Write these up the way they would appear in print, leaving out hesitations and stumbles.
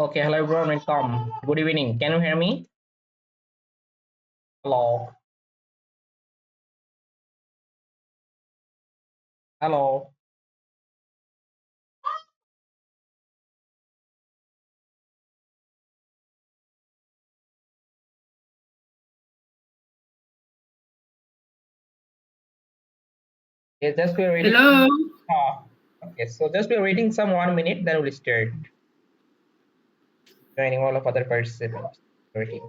Okay, hello everyone, welcome. Good evening. Can you hear me? Hello. Hello. Okay, just we're waiting. Hello. Okay, so just we're waiting some 1 minute, then we'll start joining all of other participants. Waiting.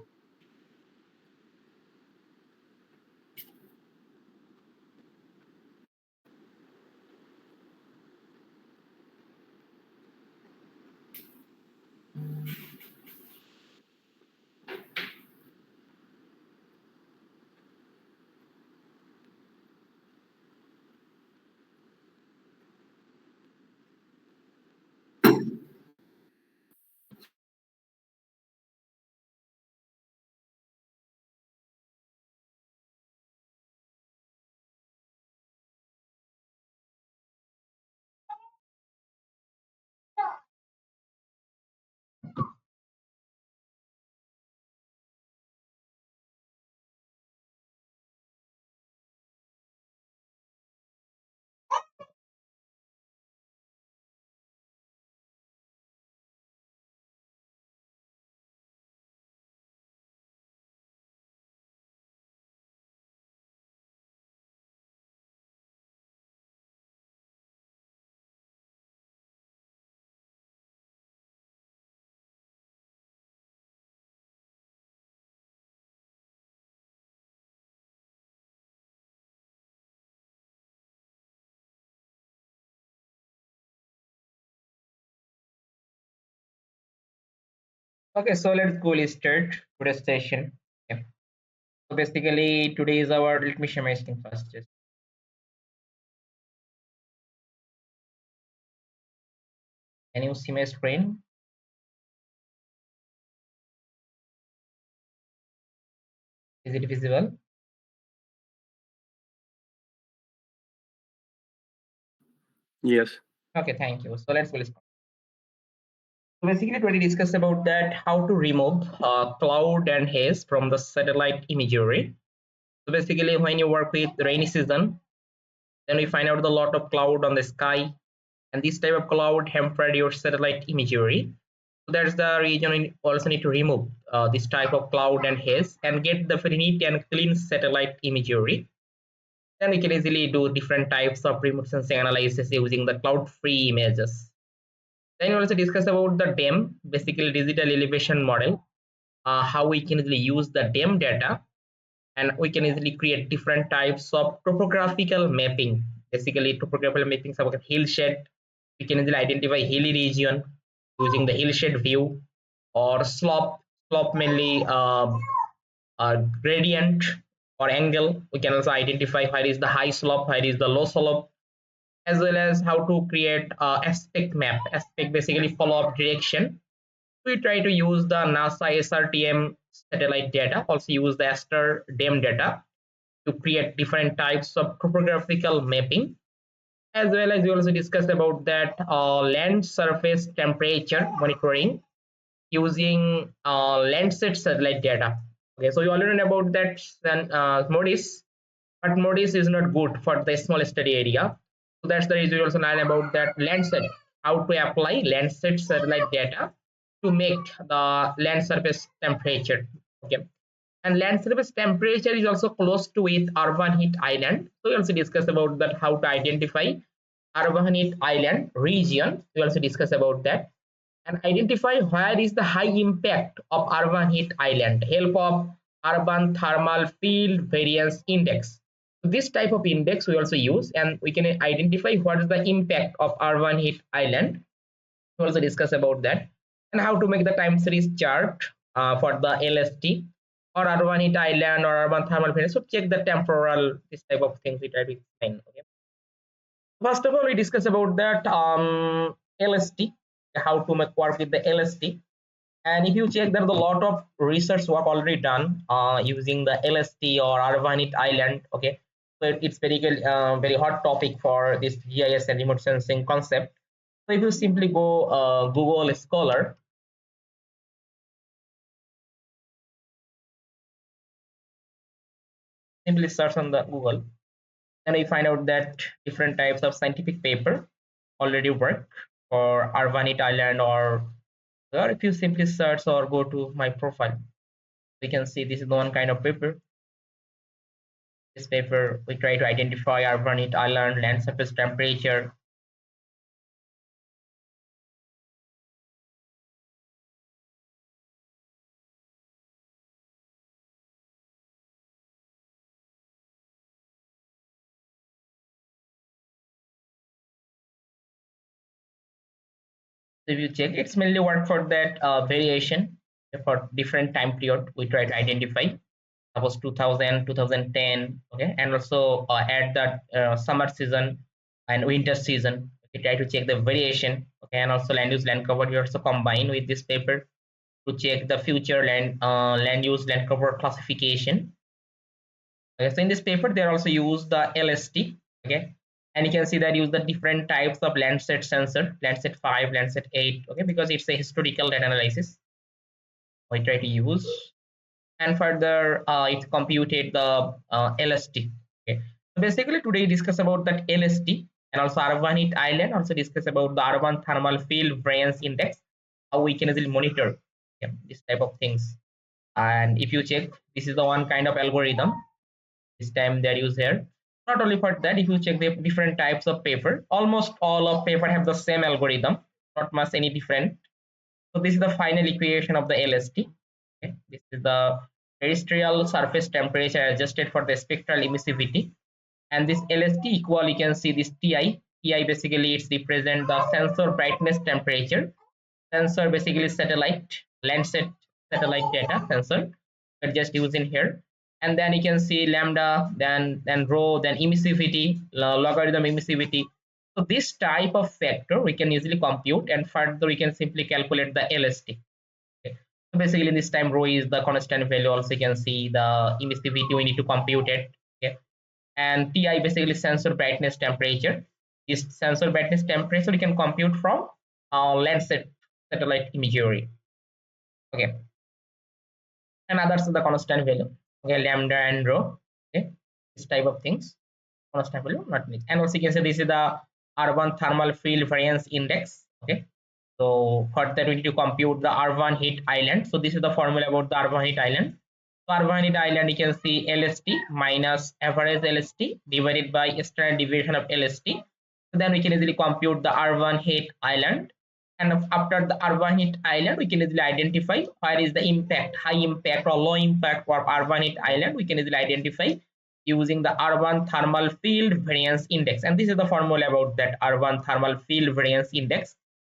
Okay, so let's go start today's session. Yeah. So basically today is our let me share my screen first. Just can you see my screen? Is it visible? Yes. Okay, thank you. So let's go. So basically today discuss about that how to remove cloud and haze from the satellite imagery. So basically, when you work with rainy season, then we find out the lot of cloud on the sky, and this type of cloud hampered your satellite imagery. So that's the reason we also need to remove this type of cloud and haze and get the very neat and clean satellite imagery. Then we can easily do different types of remote sensing analysis using the cloud-free images. Then we also discuss about the DEM, basically digital elevation model, how we can easily use the DEM data and we can easily create different types of topographical mapping. Basically, topographical mapping about hillshed. We can easily identify hilly region using the hillshed view or slope mainly gradient or angle. We can also identify where is the high slope, where is the low slope, as well as how to create aspect map. Aspect basically follow up direction. We try to use the NASA SRTM satellite data, also use the ASTER DEM data to create different types of topographical mapping, as well as we also discussed about that land surface temperature monitoring using Landsat satellite data. Okay, so you already know about that MODIS, but MODIS is not good for the small study area. So that's the reason we also learn about that Landsat, how to apply Landsat satellite data to make the land surface temperature. Okay, and land surface temperature is also close to with urban heat island. So we also discuss about that how to identify urban heat island region. We also discuss about that and identify where is the high impact of urban heat island. Help of urban thermal field variance index. So this type of index we also use and we can identify what is the impact of urban heat island. We also discuss about that and how to make the time series chart for the LST or urban heat island or urban thermal variance. So check the temporal, this type of things we try to explain. Okay. First of all, we discuss about that LST, how to make work with the LST. And if you check, there's a lot of research work already done using the LST or urban heat island. Okay, so it's very hot topic for this GIS and remote sensing concept. So if you simply go Google Scholar, simply search on the Google, and we find out that different types of scientific paper already work for Arvanite Island, or if you simply search or go to my profile, we can see this is the one kind of paper. This paper, we try to identify Arvanite Island, land surface temperature. So if you check, it's mainly work for that variation for different time period. We try to identify, suppose 2000, 2010, okay, and also add that summer season and winter season. We try to check the variation, okay, and also land use land cover. We also combine with this paper to check the future land use land cover classification. Okay, so in this paper, they also use the LST, okay, and you can see that use the different types of Landsat sensor, Landsat 5, Landsat 8, okay, because it's a historical data analysis we try to use, and further it computed the LST. Okay, so basically today discuss about that LST and also Arvanite Island. Also discuss about the Urban Thermal Field Variance Index, how we can easily monitor, yeah, this type of things. And if you check, this is the one kind of algorithm this time they're used here. Not only for that, if you check the different types of paper, almost all of paper have the same algorithm, not much any different. So this is the final equation of the LST. Okay. This is the terrestrial surface temperature adjusted for the spectral emissivity. And this LST equal, you can see this TI. TI basically it's represent the sensor brightness temperature. Sensor basically satellite, Landsat satellite data sensor that just using here. And then you can see lambda, then rho, then emissivity, logarithm emissivity. So this type of factor we can easily compute, and further we can simply calculate the LST. Okay. So basically this time rho is the constant value. Also you can see the emissivity we need to compute it. Okay. And TI basically sensor brightness temperature. This sensor brightness temperature we can compute from Landsat satellite imagery. Okay, and others are the constant value. Okay, lambda and rho. Okay, this type of things constant value, not mixed. And also you can say this is the urban thermal field variance index. Okay, so for that we need to compute the urban heat island. So this is the formula about the urban heat island. So urban heat island, you can see LST minus average LST divided by standard deviation of LST. So then we can easily compute the urban heat island. And after the urban heat island, we can easily identify where is the impact, high impact or low impact for urban heat island. We can easily identify using the urban thermal field variance index. And this is the formula about that urban thermal field variance index.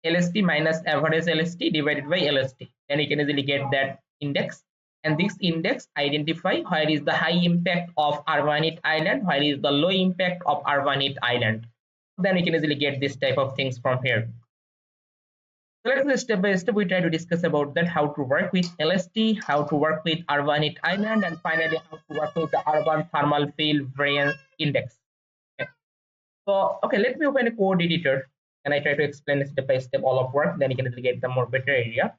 LST minus average LST divided by LST. Then you can easily get that index. And this index identify where is the high impact of urban heat island, where is the low impact of urban heat island. Then we can easily get this type of things from here. So let's step by step we try to discuss about that, how to work with LST, how to work with urban heat island, and finally how to work with the urban thermal field variance index. Okay. So okay, let me open a code editor and I try to explain step by step all of work. Then you can easily get the more better area.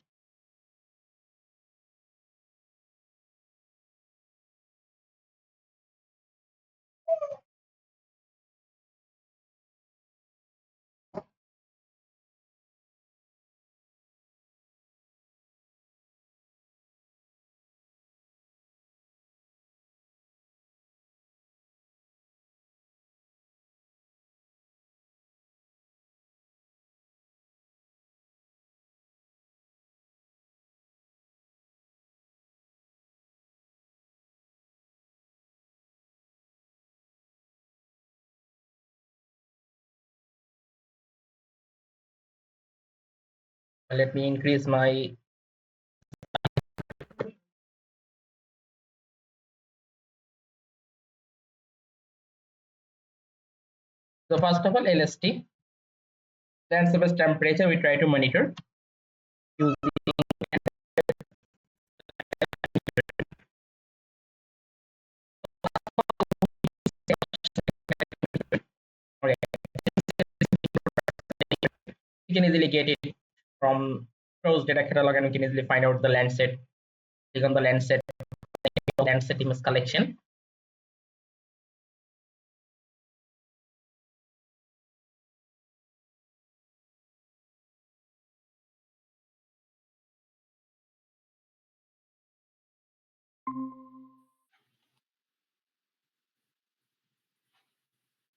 Let me increase my. So first of all, LST, then surface temperature we try to monitor using. Okay, you can easily get it from Pros data catalog, and you can easily find out the Landsat. Click on the Landsat image collection.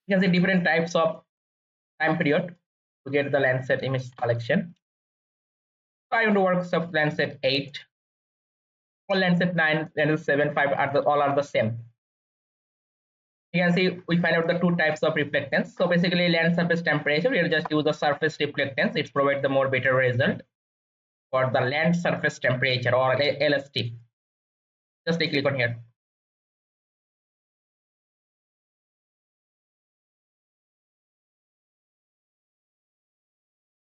You can see different types of time period to get the Landsat image collection. So I want to work with Landsat 8, or Landsat 9, Landsat 7, 5 all are the same. You can see we find out the two types of reflectance. So basically land surface temperature, we'll just use the surface reflectance. It provides the more better result for the land surface temperature, or LST. Just click on here.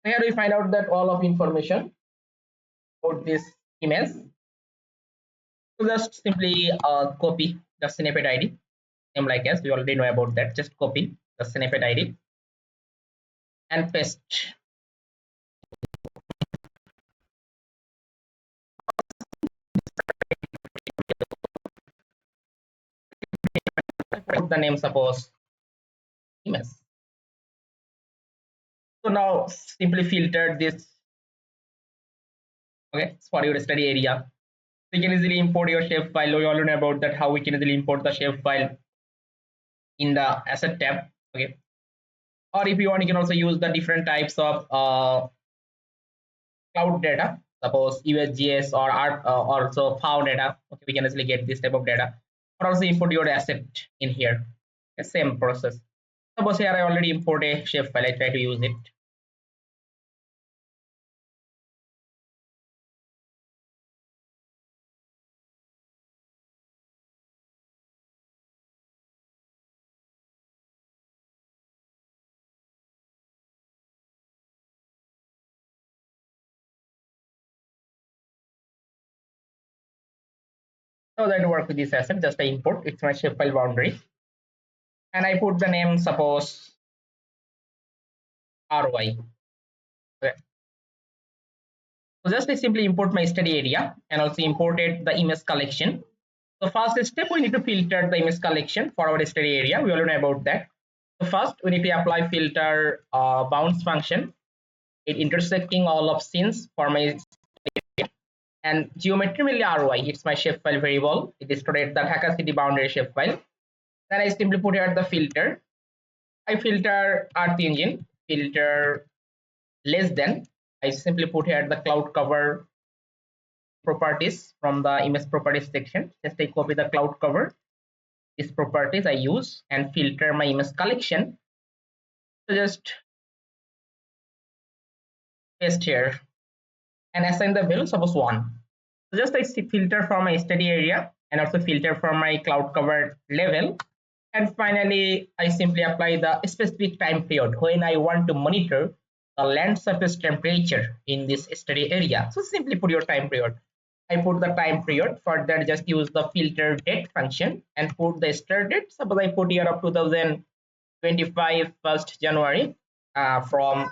Here we find out that all of information about this image. So just simply copy the snippet ID, same like as we already know about that. Just copy the snippet ID and paste. Put the name, suppose image. So now simply filter this. Okay, for your study area. We can easily import your shape file. We already know about that, how we can easily import the shape file in the asset tab. Okay, or if you want, you can also use the different types of cloud data, suppose USGS or art, also FAO data. Okay, we can easily get this type of data, or also import your asset in here. Okay, same process. Suppose here I already import a shape file. I try to use it. So that work with this asset, just I import. It's my shape file boundary, and I put the name, suppose RY. Okay. So just I simply import my study area and also imported the image collection. So first step, we need to filter the image collection for our study area. We already know about that. So first we need to apply filter bounds function. It intersecting all of scenes for my, and geometry mainly RY. It's my shapefile variable. It is stored the Dhaka city boundary shapefile. Then I simply put here the filter. I filter Earth engine, filter less than. I simply put here the cloud cover properties from the image properties section. Just I copy the cloud cover. These properties I use and filter my image collection. So just paste here and assign the value, suppose 1. So just I filter from my study area and also filter from my cloud cover level. And finally, I simply apply the specific time period when I want to monitor the land surface temperature in this study area. So simply put your time period. I put the time period. For that, just use the filter date function and put the start date. Suppose I put year of 2025 1st January, from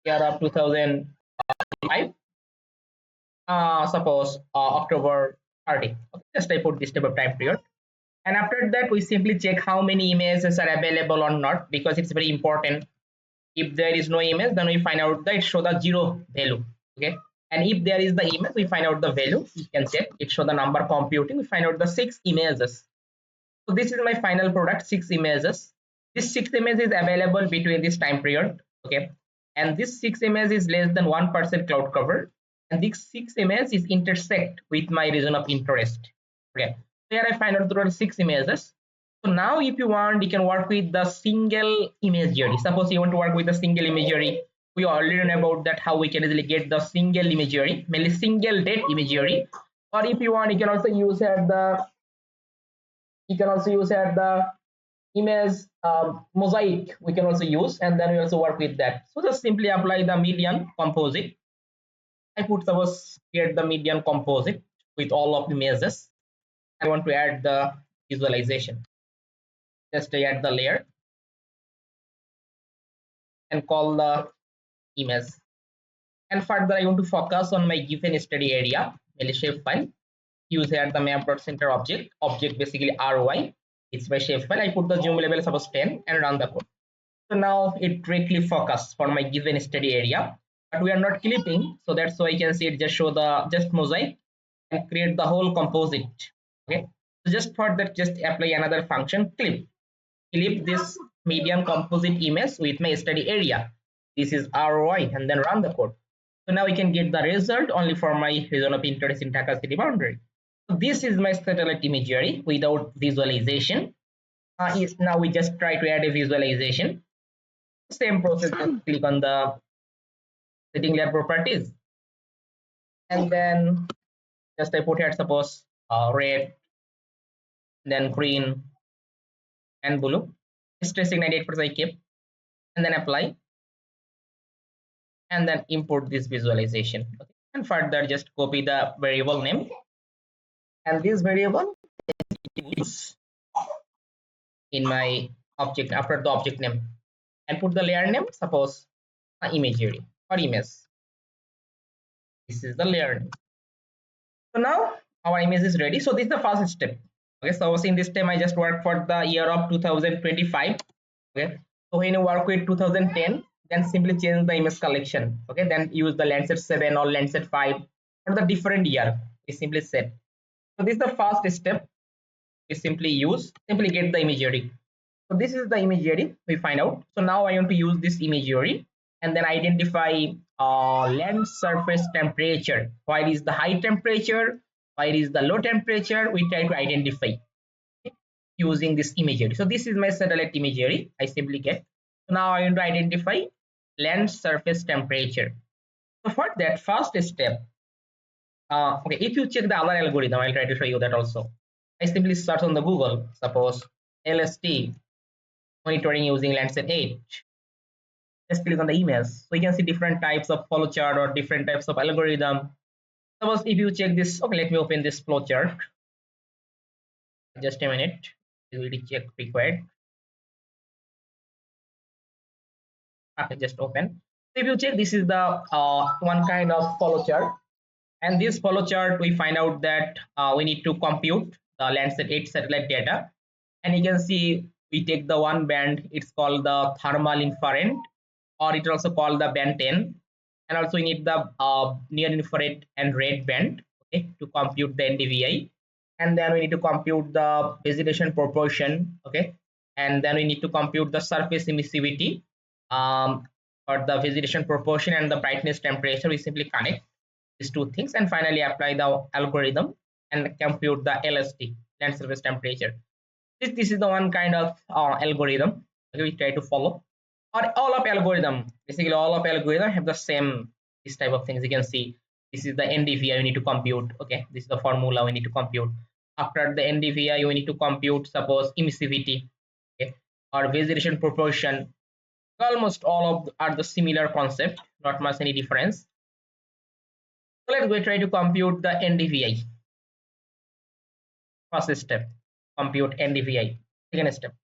year of 2025, suppose October 30. Okay, just I put this type of time period. And after that, we simply check how many images are available or not, because it's very important. If there is no image, then we find out that it show the 0 value. Okay, and if there is the image, we find out the value. You can check it, show the number computing. We find out the 6 images. So this is my final product, 6 images. This 6 images is available between this time period. Okay, and this 6 images is less than 1% cloud cover, and this 6 images is intersect with my region of interest. Okay, here I find out there are 6 images. So now if you want, you can work with the single imagery. Suppose you want to work with the single imagery. We already know about that, how we can easily get the single imagery, mainly single date imagery. Or if you want, you can also use here the image mosaic. We can also use, and then we also work with that. So just simply apply the median composite. I put, suppose, create the median composite with all of images. I want to add the visualization. Just add the layer and call the image. And further, I want to focus on my given study area, shapefile. Use here the map.center object basically RY. It's my shapefile. I put the zoom level, suppose 10, and run the code. So now it directly focus for my given study area, but we are not clipping, so that's why you can see it just show the just mosaic and create the whole composite. Okay, so just for that, just apply another function clip this median composite image with my study area. This is ROI, and then run the code. So now we can get the result only for my region of interest in Dhaka city boundary. So this is my satellite imagery without visualization. Now we just try to add a visualization. Same process, just click on the setting layer properties, and then just I put here suppose red, then green and blue. Stressing 98% I keep, and then apply, and then import this visualization. Okay. And further just copy the variable name, and this variable is in my object after the object name, and put the layer name, suppose imagery or image. This is the layer name. So now our image is ready. So this is the first step. Okay, so in this time I just work for the year of 2025. Okay, so when you work with 2010, then simply change the image collection. Okay, then use the Landsat 7 or Landsat 5 for the different year. We simply set. So this is the first step. We simply get the imagery. So this is the imagery we find out. So now I want to use this imagery and then identify land surface temperature. Where is the high temperature? Where is the low temperature? We try to identify using this imagery. So this is my satellite imagery. I simply get. So now I want to identify land surface temperature. So for that first step, okay, if you check the other algorithm, I'll try to show you that also. I simply search on the Google, suppose LST monitoring using Landsat 8. Just click on the image. So you can see different types of flow chart or different types of algorithm. Suppose if you check this, okay, let me open this flow chart. Just a minute. We will check required. Okay, just open. So if you check, this is the one kind of flow chart. And this flow chart, we find out that we need to compute the Landsat 8 satellite data. And you can see we take the one band, it's called the thermal infrared, or it's also called the band 10. And also we need the near infrared and red band, okay, to compute the NDVI. And then we need to compute the vegetation proportion, okay. And then we need to compute the surface emissivity for the vegetation proportion and the brightness temperature. We simply connect these two things and finally apply the algorithm and compute the LST, land surface temperature. This is the one kind of algorithm we try to follow. Or all of algorithm, basically all of algorithm have the same this type of things. You can see this is the NDVI we need to compute. Okay, this is the formula we need to compute. After the NDVI, we need to compute suppose emissivity, okay, or vegetation proportion. Almost all of are the similar concept, not much any difference. So let's go try to compute the NDVI. First step, compute NDVI. Second step,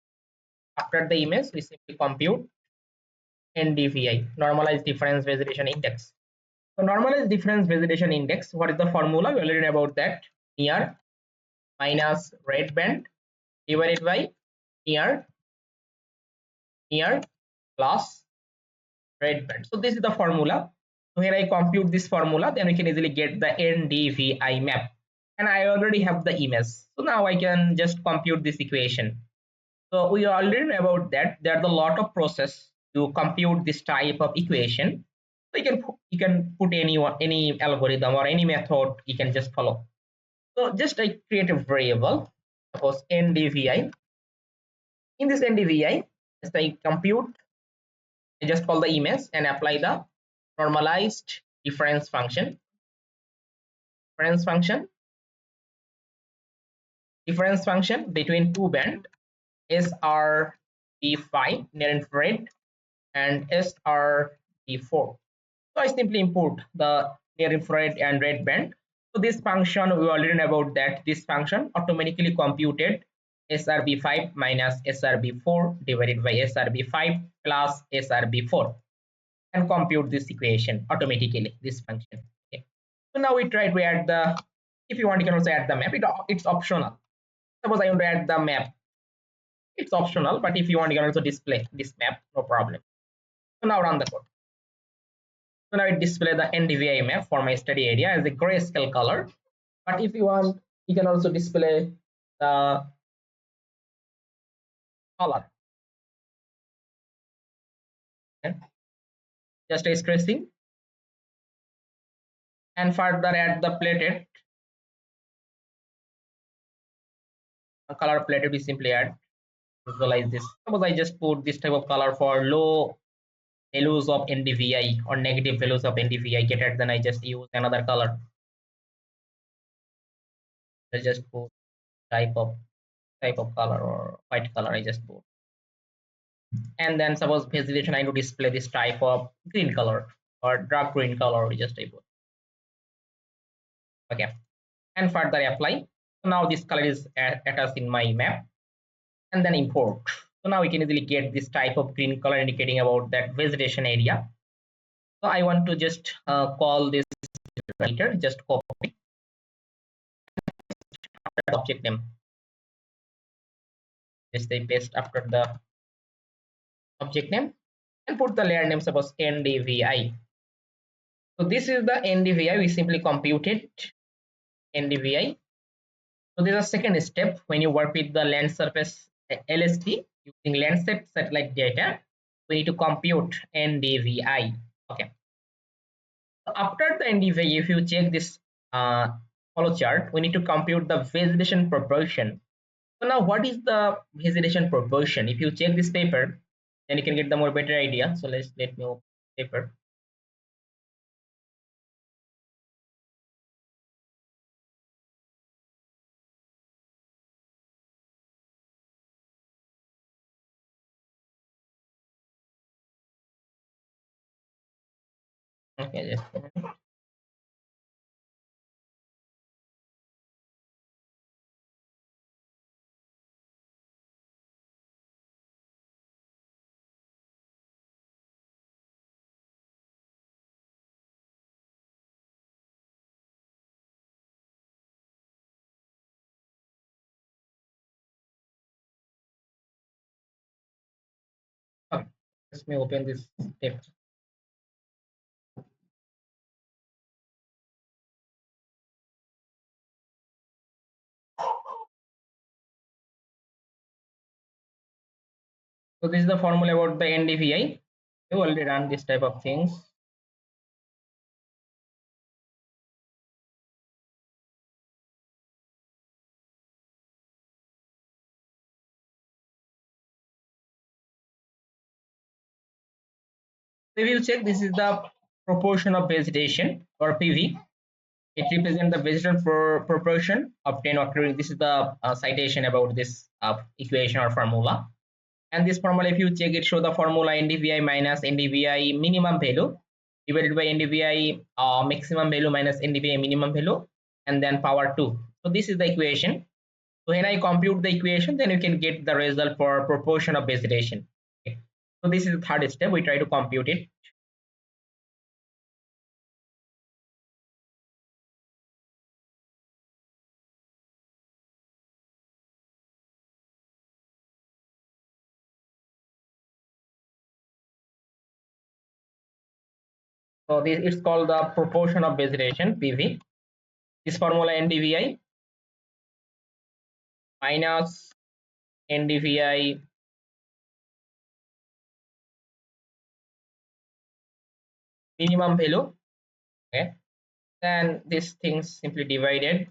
after the image, we simply compute NDVI, normalized difference vegetation index. So normalized difference vegetation index, what is the formula? We already know about that. Near minus red band divided by near plus red band. So this is the formula. So when I compute this formula, then we can easily get the NDVI map. And I already have the image. So now I can just compute this equation. So we already know about that. There's a lot of process to compute this type of equation. So you can put any algorithm or any method you can just follow. So just I create a variable, suppose NDVI. In this NDVI, just I compute, I just call the image and apply the normalized difference function. Difference function between two band SRB5 near infrared and SRB4. So I simply import the near infrared and red band. So this function, we already know about that. This function automatically computed SRB5 minus SRB4 divided by SRB5 plus SRB4 and compute this equation automatically, this function. Okay. So now we try to add the, if you want, you can also add the map. It's optional. Suppose I want to add the map. It's optional, but if you want, you can also display this map, no problem. So now run the code. So now it display the NDVI map for my study area as a grayscale color. But if you want, You can also display the color, and just a stressing, and further add the plated color. Plated we simply add, visualize this. Suppose I just put this type of color for low values of NDVI or negative values of NDVI get it, then I just use another color. I just put type of color or white color I just put. And then suppose vegetation I need to display this type of green color or dark green color, we just type. Okay, and further apply. So now this color is attached in my map, and then import. So now we can easily get this type of green color indicating about that vegetation area. So I want to just call this writer, just copy the object name. Just they paste after the object name and put the layer name, suppose NDVI. So this is the NDVI. We simply computed NDVI. So this is a second step when you work with the land surface LST using landscape satellite data. We need to compute NDVI. Okay. So after the NDVI, if you check this follow chart, we need to compute the vegetation proportion. So now what is the vegetation proportion? If you check this paper, then you can get the more better idea. So let me open the paper. Okay, just a minute. Okay, let me open this paper. So this is the formula about the NDVI. We already run this type of things. So if you check, this is the proportion of vegetation or PV. It represents the vegetation proportion obtained occurring. This is the citation about this equation or formula. And this formula, if you check it, show the formula NDVI minus NDVI minimum value divided by NDVI maximum value minus NDVI minimum value, and then power 2. So this is the equation. So when I compute the equation, then you can get the result for proportion of vegetation. Okay. So this is the third step. We try to compute it. So this it's called the proportion of vegetation PV. This formula NDVI minus NDVI minimum value. Okay, then this thing simply divided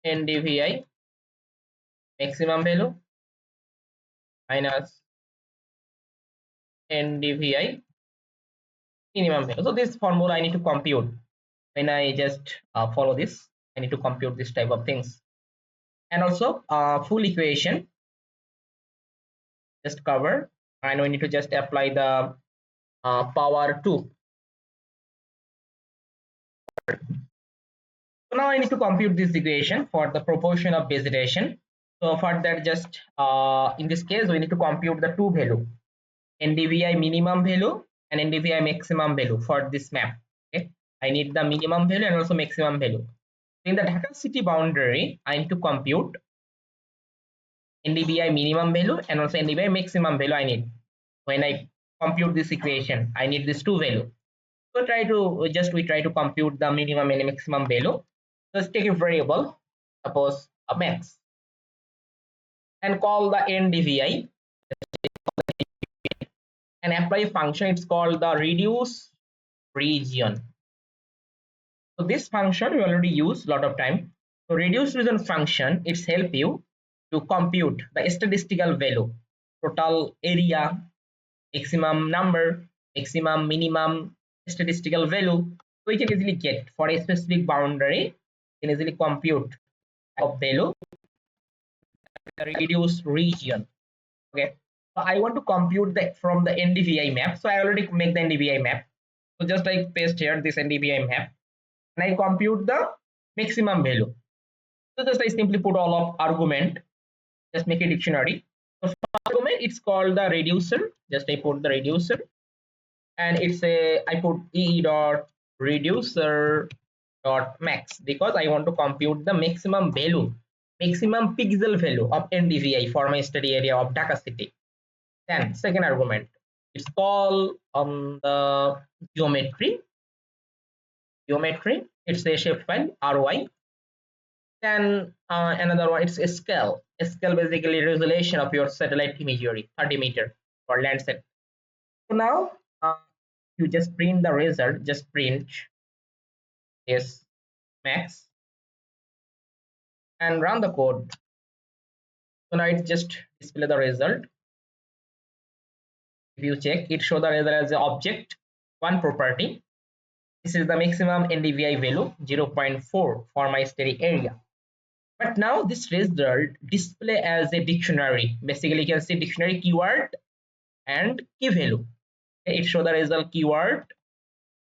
NDVI maximum value minus NDVI minimum value. So this formula I need to compute. When I just follow this, I need to compute this type of things. And also full equation just cover, and we need to just apply the power 2. So now I need to compute this equation for the proportion of vegetation. So for that, just in this case, we need to compute the two value, NDVI minimum value and NDVI maximum value for this map. Okay, I need the minimum value and also maximum value. In the Dhaka city boundary, I need to compute NDVI minimum value and also NDVI maximum value. I need when I compute this equation, I need this two value. So we try to compute the minimum and maximum value. Just take a variable, suppose a max, and call the ndvi and apply a function. It's called the reduce region. So this function we already use a lot of time. So reduce region function, it's help you to compute the statistical value, total area, maximum number, maximum minimum statistical value. So we can easily get for a specific boundary, you can easily compute of value reduce region. Okay, so I want to compute that from the ndvi map. So I already make the ndvi map. So just I paste here this ndvi map and I compute the maximum value. So just I simply put all of argument, just make a dictionary. So for argument it's called the reducer. Just I put the reducer and it's a I put e dot reducer dot max because I want to compute the maximum value, maximum pixel value of ndvi for my study area of Dhaka city. Then second argument, it's called the geometry. It's a shapefile RY. Then another one, it's a scale. A scale basically resolution of your satellite imagery, 30 meter for Landsat. So now you just print the result. Just print this max and run the code. So now it just display the result. If you check, it show the result as an object, one property. This is the maximum ndvi value 0.4 for my study area. But now this result display as a dictionary. Basically, you can see dictionary keyword and key value. Okay, it show the result keyword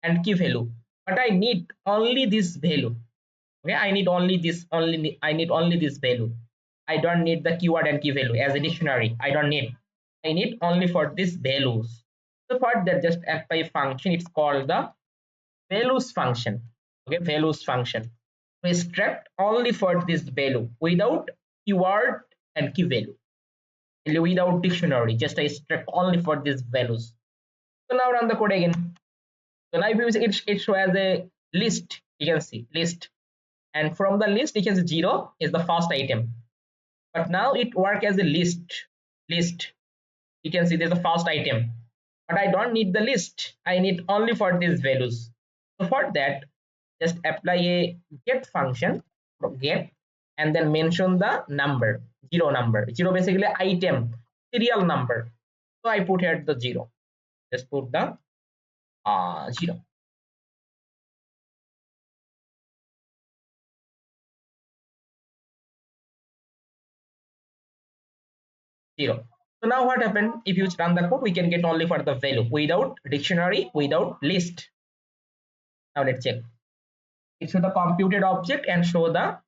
and key value. But I need only this value. Okay, I need only this value. I don't need the keyword and key value as a dictionary. I don't need. I need only for these values. So for that, just apply function. It's called the values function. Okay, values function. We extract only for this value without keyword and key value. Without dictionary, just I extract only for these values. So now run the code again. So now it show as a list. You can see list, and from the list you can see 0 is the first item. But now it work as a list. You can see there's a first item, but I don't need the list. I need only for these values. So for that, just apply a get function, get, and then mention the number, zero basically item serial number. So I put here the 0. Just put the 0. So now what happened? If you run the code, we can get only for the value without dictionary, without list. Now let's check. It show the computed object and show the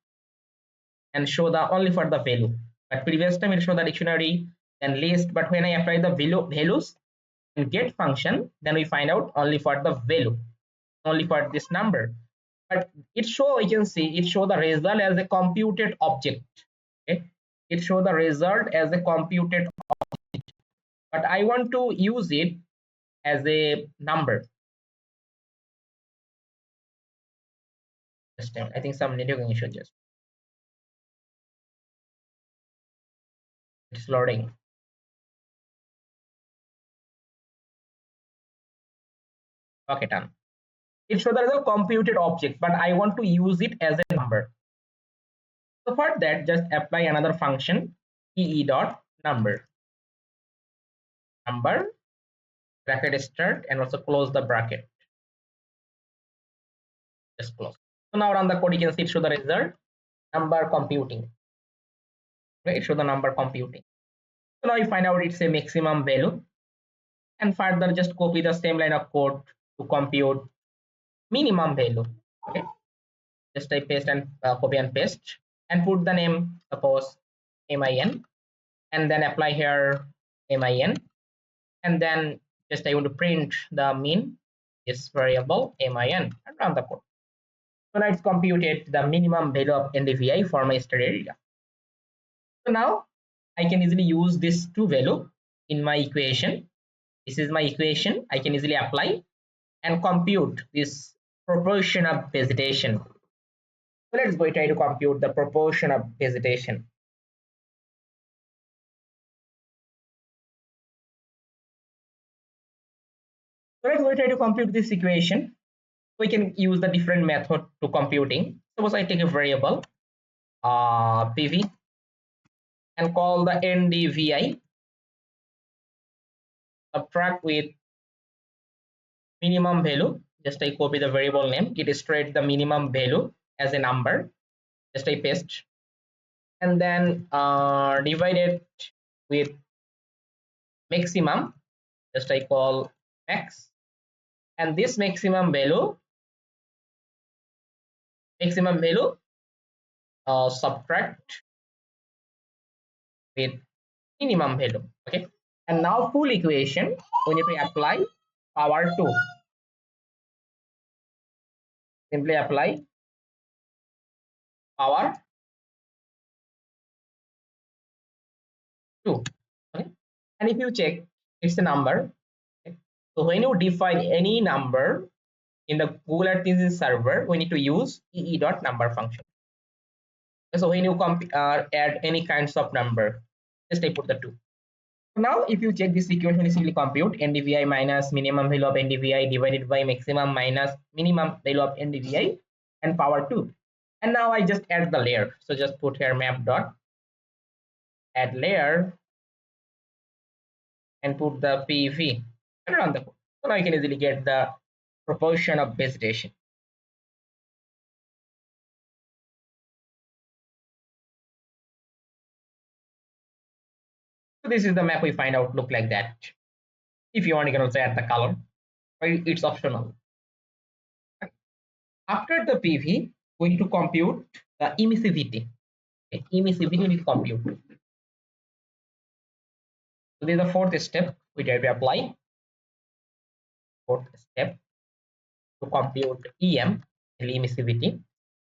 only for the value. But previous time it show the dictionary then list. But when I apply the values in get function, then we find out only for the value, only for this number. But it show, you can see it show the result as a computed object. Okay, it show the result as a computed object, but I want to use it as a number. I think some networking issue, just it's loading. Okay, done. It shows that as a computed object, but I want to use it as a number. So for that, just apply another function, e dot number, bracket start, and also close the bracket. Just close. So now run the code. You can see it show the result, number computing. Okay, it show the number computing. So now you find out it's a maximum value, and further just copy the same line of code to compute minimum value. Okay, just I paste and copy and paste and put the name, suppose min, and then apply here min, and then just I want to print the mean this variable min and run the code. So now it's computed the minimum value of ndvi for my study area. So now I can easily use this two value in my equation. This is my equation. I can easily apply and compute this proportion of vegetation. So let's go try to compute the proportion of vegetation. So let's go try to compute this equation. We can use the different method to computing. Suppose I take a variable PV and call the NDVI, subtract with minimum value. Just I copy the variable name, it straight the minimum value as a number. Just I paste and then divide it with maximum. Just I call max, and this maximum value subtract with minimum value. Okay, and now full equation we need to apply power 2. Simply apply power 2. Okay, and if you check, it's a number. Okay? So when you define any number in the Google Earth Engine server, we need to use ee.number function. So when you add any kinds of number, just I put the 2. Now if you check this equation, you simply compute NDVI minus minimum value of NDVI divided by maximum minus minimum value of NDVI and power 2. And now I just add the layer. So just put here map dot add layer and put the PV and run the code. So now you can easily get the proportion of vegetation. So this is the map we find out look like that. If you want, you can also add the color, but it's optional. After the PV, we need to compute the emissivity. Okay, emissivity we need to compute. So this is the fourth step we try to apply. Fourth step to compute EM, emissivity,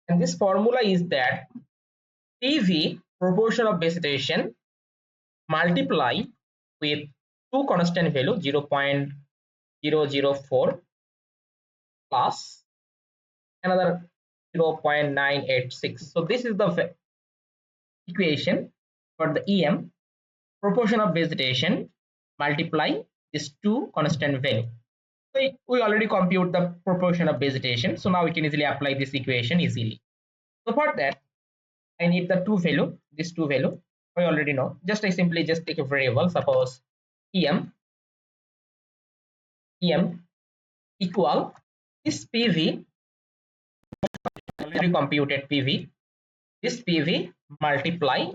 and this formula is that PV proportion of vegetation multiply with two constant value 0.004 plus another 0.986. So this is the equation for the EM proportion of vegetation multiply these two constant value. So we already compute the proportion of vegetation. So now we can easily apply this equation easily. So for that, I need the two value, this two value. I already know. Just I simply just take a variable, suppose EM equal this PV, already computed PV, this PV multiply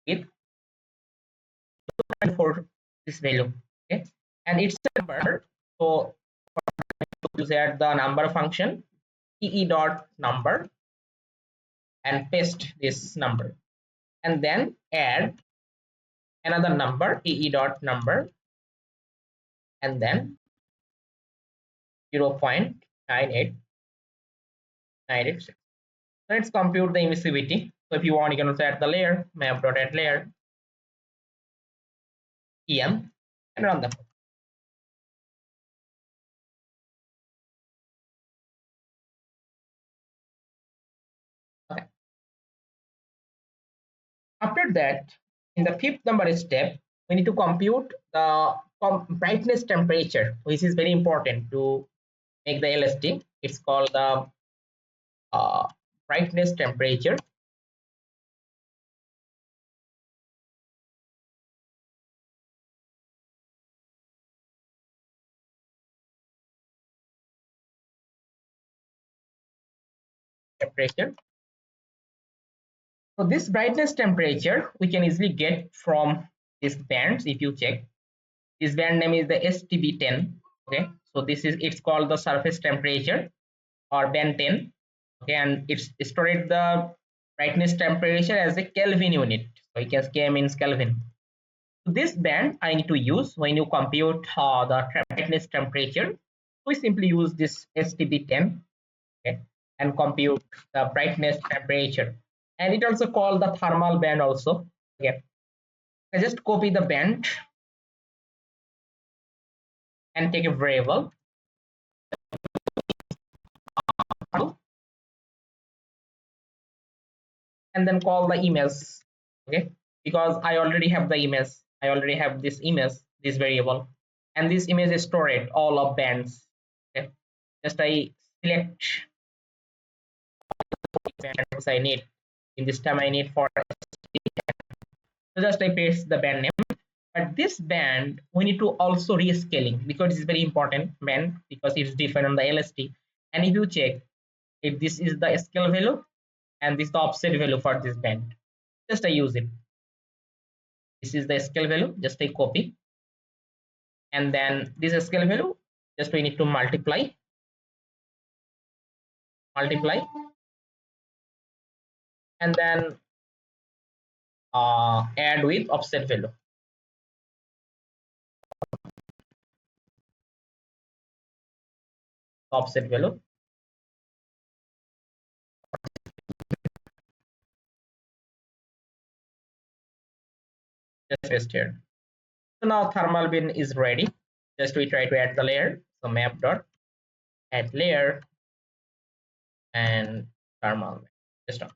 with for this value. Okay, and it's a number. So use add the number function ee.number and paste this number, and then add another number ee.number and then 0.98986. Let's compute the emissivity. So if you want, you can also add the layer map.add layer EM and run the code. Okay. After that, in the fifth number step, we need to compute the brightness temperature, which is very important to make the LST. It's called the brightness temperature. So this brightness temperature we can easily get from these bands. If you check, this band name is the STB10. Okay, so this is it's called the surface temperature or band 10. Okay, and it's stored the brightness temperature as a Kelvin unit. So you can K means Kelvin. So this band I need to use when you compute the brightness temperature. We simply use this STB10. Okay, and compute the brightness temperature, and it also called the thermal band also. Okay, I just copy the band and take a variable and then call the image. Okay, because I already have the image, I already have this image, this variable, and this image is stored all of bands. Okay, just I select bands I need. In this time I need for, so just I paste the band name. But this band we need to also rescaling because it's very important band because it's defined on the LST. And if you check, if this is the scale value and this is the offset value for this band, just I use it. This is the scale value, just I copy, and then this scale value just we need to multiply, and then add with offset value, offset value, just paste here. So now thermal bin is ready. Just we try to add the layer. So map dot add layer and thermal bin. Just okay.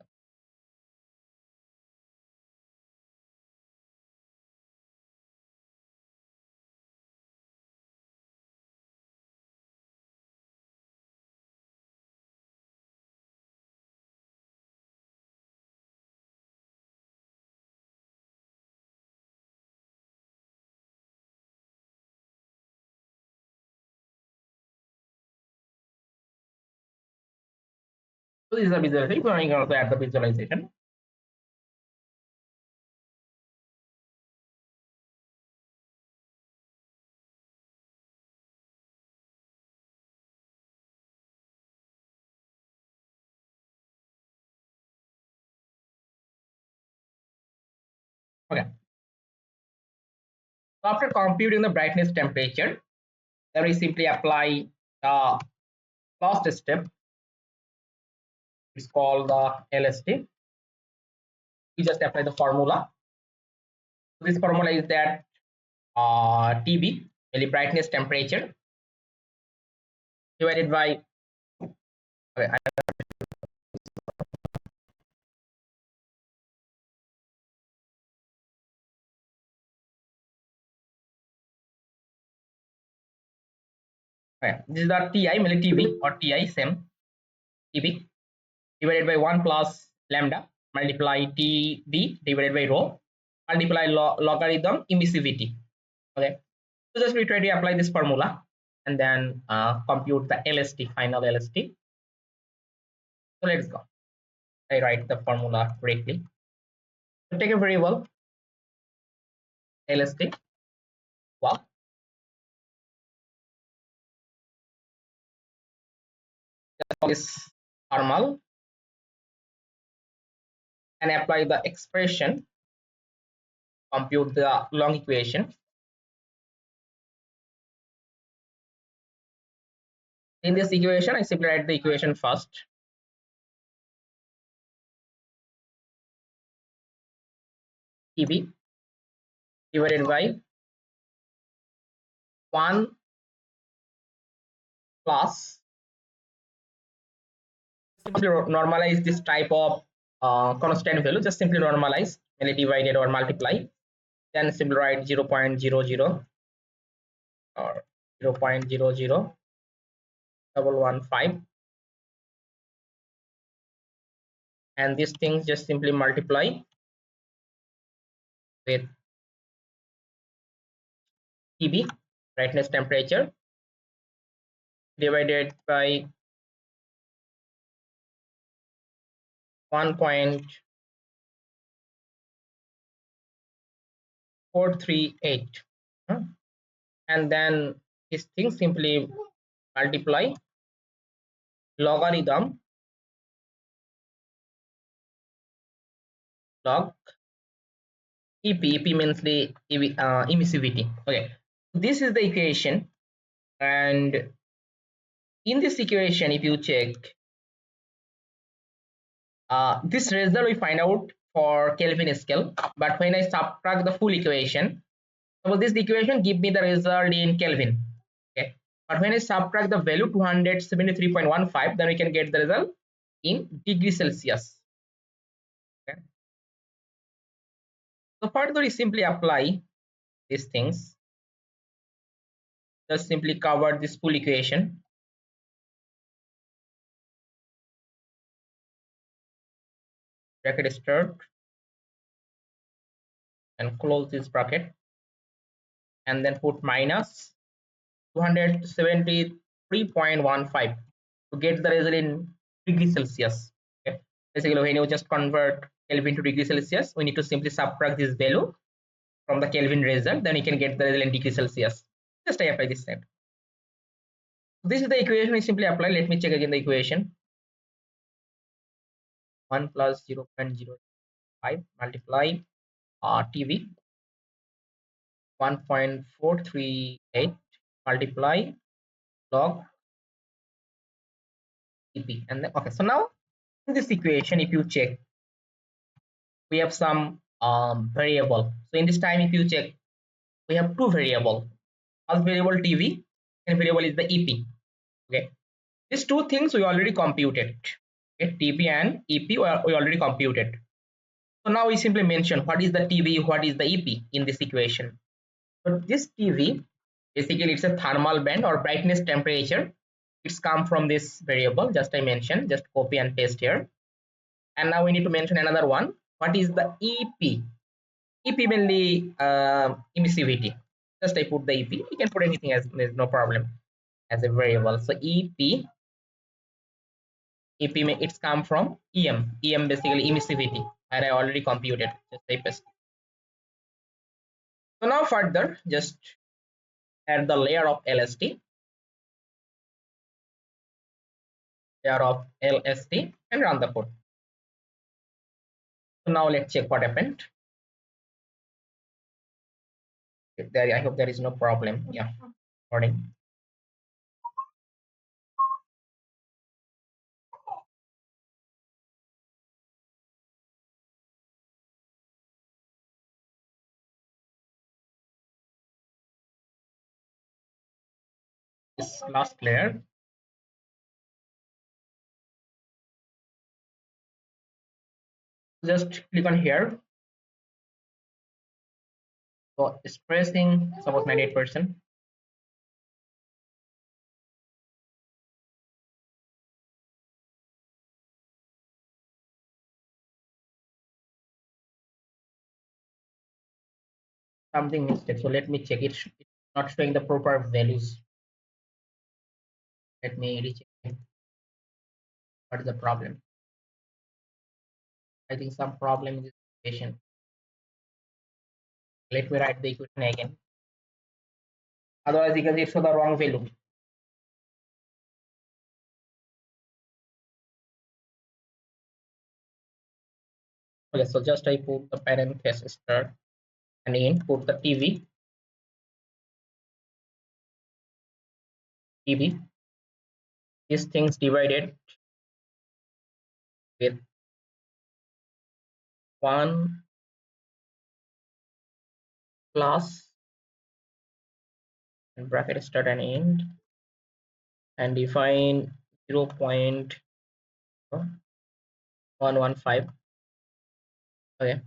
So this is the visualization. So I'm going to add the visualization. Okay. So after computing the brightness temperature, then we simply apply the last step. It's called the LST. We just apply the formula. This formula is that TB, really brightness temperature, divided by, okay, okay, this is the TI, mainly TB or TI, same TB, divided by 1 plus lambda multiply TD divided by rho multiply logarithm emissivity. Okay, so just we try to apply this formula and then compute the LST, final LST. So let's go. I write the formula correctly. So take a variable LST. Well, this thermal and apply the expression, compute the long equation. In this equation, I simply write the equation first. TB divided by 1 plus, simply normalize this type of constant value, just simply normalize, mainly divided or multiply, then simply write 0 0.00 or 0 0.00115, and these things just simply multiply with TB, brightness temperature, divided by 1.438, and then this thing simply multiply logarithm log EP means the emissivity. Okay, this is the equation, and in this equation if you check this result we find out for Kelvin scale, but when I subtract the full equation, suppose this equation give me the result in Kelvin. But when I subtract the value 273.15, then we can get the result in degree Celsius. Okay. So further we simply apply these things. Just simply cover this full equation. Bracket start and close this bracket, and then put minus 273.15 to get the result in degree Celsius. Okay. Basically, when you just convert Kelvin to degree Celsius, we need to simply subtract this value from the Kelvin result, then you can get the result in degree Celsius. Just I apply this step. This is the equation we simply apply. Let me check again the equation. 1 plus 0.05 multiply TV 1.438 multiply log TP, and then okay. So now in this equation, if you check, we have some variable. So in this time, if you check, we have two variable. First variable TV and variable is the EP. Okay, these two things we already computed. Okay, TP and EP we already computed. So now we simply mention what is the TV, what is the EP in this equation. So this TV, basically it's a thermal band or brightness temperature. It's come from this variable just I mentioned, just copy and paste here. And now we need to mention another one. What is the EP? EP mainly emissivity. Just I put the EP. You can put anything as there's no problem as a variable. So EP it's come from EM. EM basically emissivity, and I already computed. Just I paste. So now further, just add the layer of LST, and run the code. So now let's check what happened. There, I hope there is no problem. Yeah, recording. This last layer. Just click on here. So expressing suppose 98%. Something mistake. So let me check it. It's not showing the proper values. Let me recheck. What is the problem? I think some problem in this equation. Let me write the equation again. Otherwise, you can see it's for the wrong value. Okay, so just I put the parenthesis start and input the TV. These things divided with 1 plus and bracket start and end and define 0.115. Okay,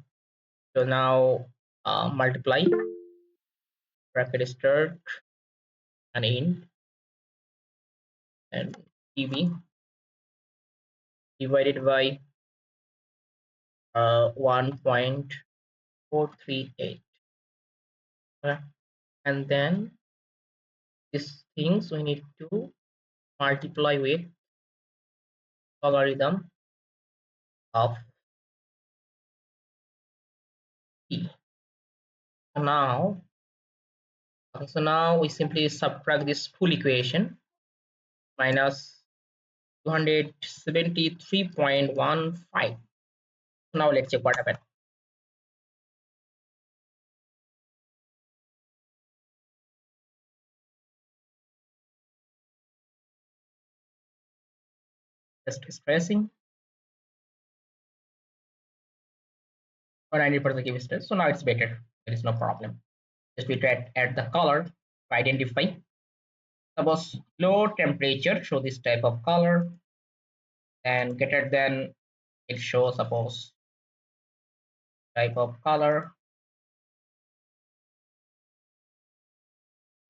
so now multiply bracket start and end and TV divided by 1.438. Okay. And then these things we need to multiply with logarithm of t. Now, okay, so now we simply subtract this full equation minus 273.15. Now let's check what happened. Just stressing or 90% give stress. So now it's better. There is no problem. Just we try to add the color to identify. Suppose low temperature show this type of color, and greater than it shows suppose type of color,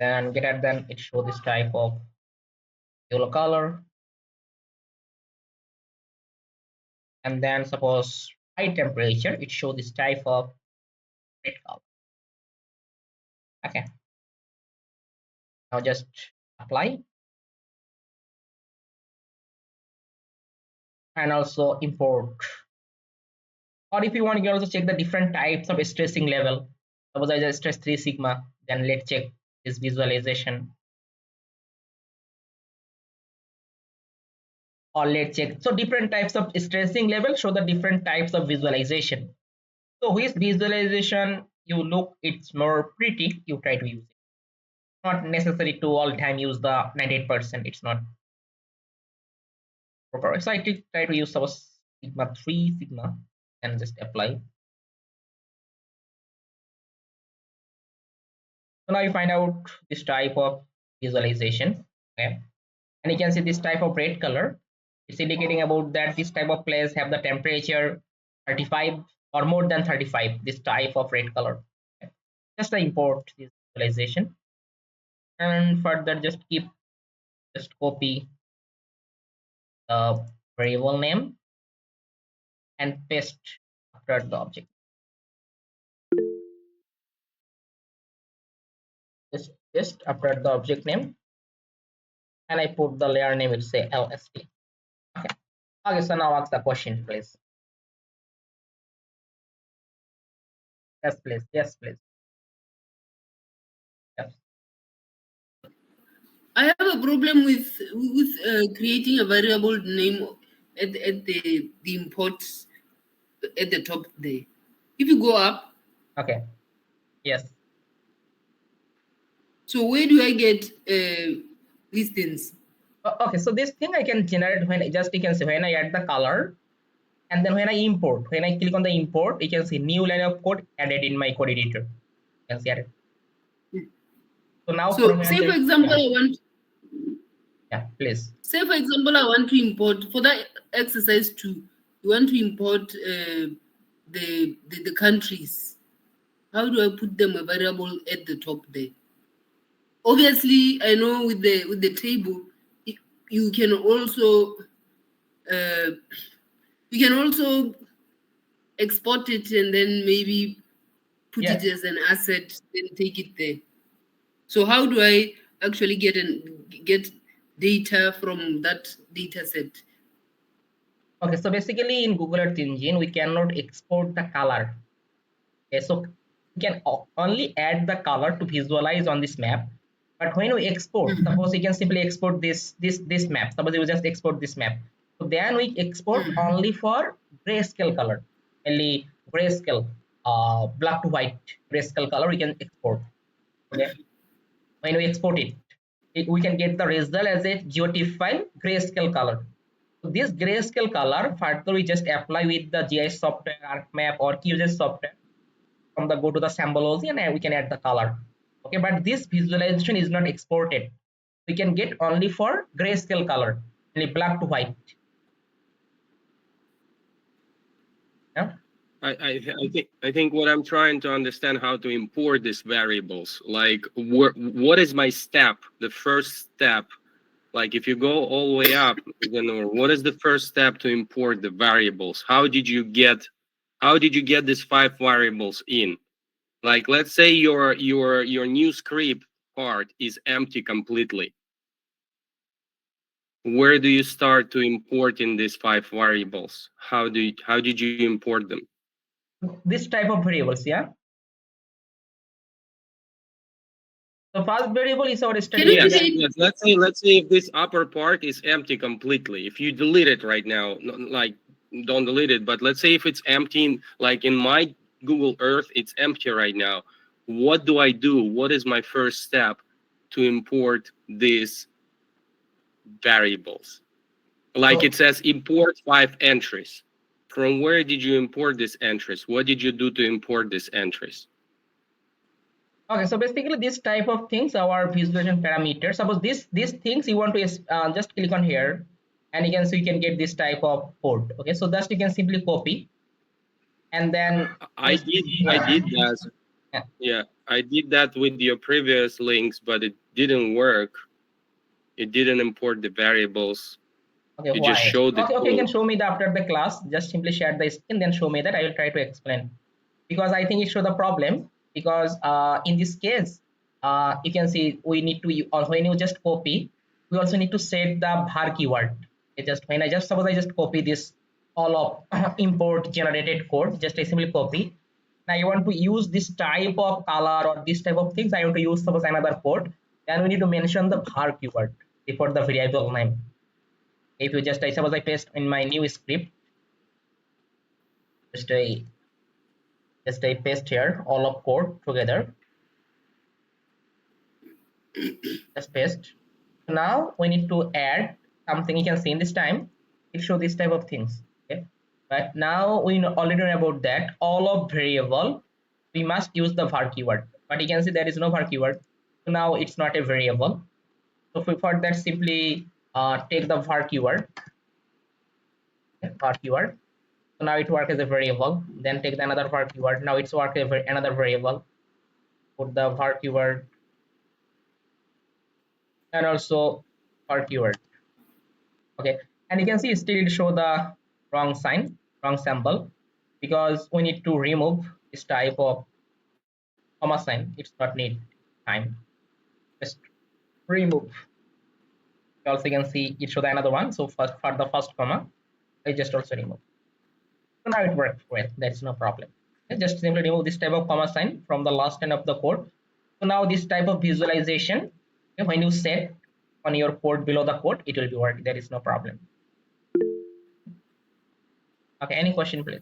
then greater than it show this type of yellow color, and then suppose high temperature it show this type of red color. Okay, now just apply and also import. Or if you want, you can also check the different types of stressing level. Suppose I just stress 3 sigma, then let's check this visualization. Or let's check. So different types of stressing level show the different types of visualization. So which visualization you look it's more pretty, you try to use it. Not necessary to all time use the 98%. It's not proper. So I try to use suppose sigma 3 sigma and just apply. So now you find out this type of visualization. Okay, and you can see this type of red color. It's indicating about that this type of place have the temperature 35 or more than 35. This type of red color. Okay. Just import this visualization, and further just copy the variable name and paste after the object. Just after the object name, and I put the layer name. Will say LST. Okay. Okay. So now ask the question, please. Yes, please. Yes, please. Yes. I have a problem with creating a variable name at the import at the top there. If you go up, Okay. Yes. so where do I get these things? Okay, so this thing I can generate when just you can see when I add the color, and then when I import, when I click on the import, you can see new line of code added in my code editor. You can see it. So now So from say here, for example, please. Say for example, I want to import for that exercise 2. You want to import the countries. How do I put them a variable at the top there? Obviously, I know with the table, you can also export it and then maybe put it as an asset, then take it there. So how do I actually get data from that data set? Okay, so basically in Google Earth Engine, we cannot export the color. Okay, so we can only add the color to visualize on this map. But when we export, suppose you can simply export this map. Suppose you just export this map. So then we export only for grayscale color, only grayscale, black to white grayscale color we can export. Okay, when we export it, we can get the result as a GeoTIFF file grayscale color. So this grayscale color further we just apply with the GIS software, ArcMap or QGIS software. From the go to the symbology and we can add the color. Okay, but this visualization is not exported. We can get only for grayscale color, only black to white. Yeah. I think what I'm trying to understand how to import these variables. Like, what is my step? The first step. Like, if you go all the way up, what is the first step to import the variables? How did you get these 5 variables in? Like, let's say your new script part is empty completely. Where do you start to import in these 5 variables? How did you import them? This type of variables, yeah. The first variable is our study. Yes. Let's say if this upper part is empty completely. If you delete it right now, like don't delete it, but let's say if it's empty, like in my Google Earth, it's empty right now. What do I do? What is my first step to import these variables? Like it says import 5 entries. From where did you import these entries? What did you do to import these entries? Okay, so basically this type of things our visualization parameters. Suppose these things you want to just click on here, and you can see you can get this type of code. Okay, so just you can simply copy and then I paste. did I Yeah, did that. yeah. Yeah, I did that with your previous links, but it didn't work. It didn't import the variables. Okay, It just why? showed the Okay, okay, you code. can show me the after the class. Just simply share the screen, then show me that. I will try to explain because I think it show the problem. Because in this case, you can see we need to when you just copy, we also need to set the var keyword. It just when I just suppose I just copy this all of import generated code. Just I simply copy. Now you want to use this type of color or this type of things. I want to use suppose another code. Then we need to mention the var keyword before the variable name. If you just I suppose I paste in my new script, just I paste here all of code together, just paste. Now we need to add something. You can see in this time it show this type of things. Okay, but now we already know about that all of variable we must use the var keyword, but you can see there is no var keyword, so now it's not a variable. So for that simply take the var keyword, okay, var keyword. So now it works as a variable. Then take the another var keyword. Now it's work as another variable. Put the var keyword and also var keyword. Okay, and you can see still it show the wrong sign, wrong symbol, because we need to remove this type of comma sign. It's not need time. Just remove. You also can see it show the another one. So first for the first comma, I just also remove. So now it works well. That's no problem. Okay, just simply remove this type of comma sign from the last end of the code. So now this type of visualization, okay, when you set on your code below the code, it will be work. There is no problem. Okay, any question, please?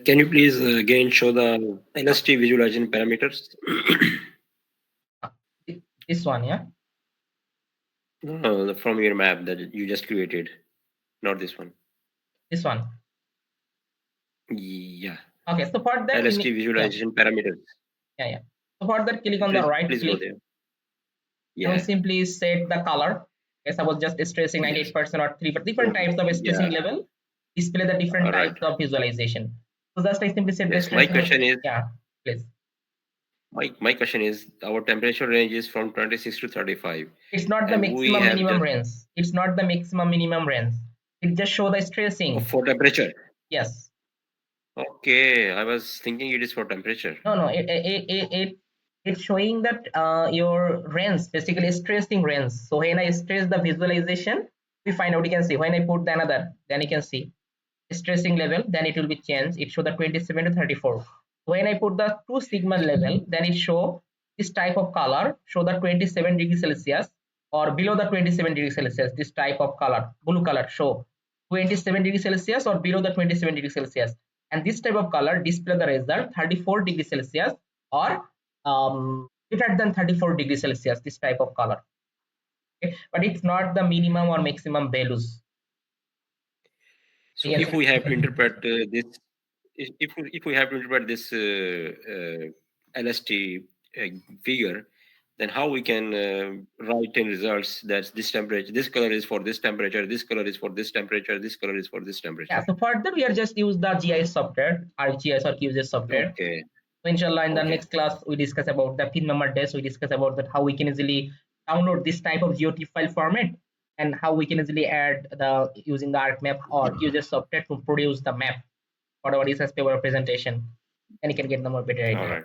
Can you please again show the LST visualization parameters? This one, yeah. No, from your map that you just created, not this one. This one. Yeah. Okay, so for that, LST visualization parameters. yeah. So for that, click on the right please click. go there. And we Yeah. simply set the color. Okay, suppose just stressing 98% or three different types of stressing level. Display the different types of visualization. So just I simply set the Yes, my stressing. question is. Yeah, please. My question is, our temperature range is from 26 to 35. It's not the and we maximum have minimum just range. It's not the maximum minimum range. It just show the stressing. for temperature. Yes. Okay, I was thinking it is for temperature. No. It's showing that your range, basically stressing range. So when I stress the visualization, we find out. You can see when I put the another, then you can see stressing level, then it will be changed. It show the 27 to 34. When I put the 2 sigma level, then it show this type of color, show the 27 degrees Celsius or below the 27 degrees Celsius. This type of color, blue color, show 27 degrees Celsius or below the 27 degrees Celsius. And this type of color display the result 34 degrees Celsius or greater than 34 degrees Celsius. This type of color. Okay? But it's not the minimum or maximum values. So if we have to interpret this, if we have to interpret this LST figure, then how we can write in results that this temperature, this color is for this temperature, this color is for this temperature, this color is for this temperature. Yeah, so further we are just use the GIS software, ArcGIS or QGIS software. Okay. So inshallah in the next class we discuss about the pin number days. We discuss about that how we can easily download this type of GeoTIFF file format and how we can easily add the using the ArcMap or QGIS software to produce the map for our research paper presentation, and you can get the more better idea. All right.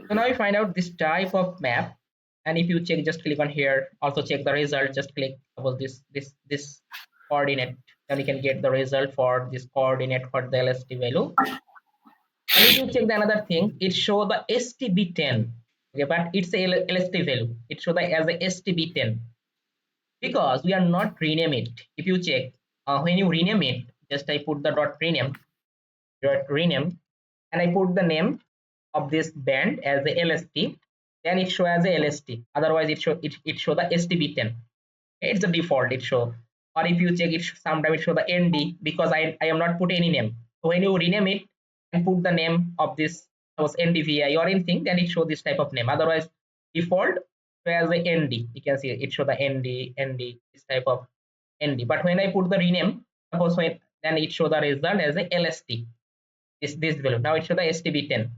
So now you find out this type of map, and if you check, just click on here. Also check the result. Just click about this coordinate, then you can get the result for this coordinate for the LST value. And if you check the another thing, it show the STB10. Okay, but it's a LST value. It show the as a STB10 because we are not rename it. If you check when you rename it, just I put the dot rename, and I put the name of this band as a LST, then it show as a LST. Otherwise, it show the STB10. It's the default it show. Or if you check it, sometimes it show the ND because I am not put any name. So when you rename it, and put the name of this was NDVI or anything, then it show this type of name. Otherwise, default as a ND. You can see it show the ND, this type of ND. But when I put the rename, suppose when then it show the result as a LST. This value. Now it show the STB10.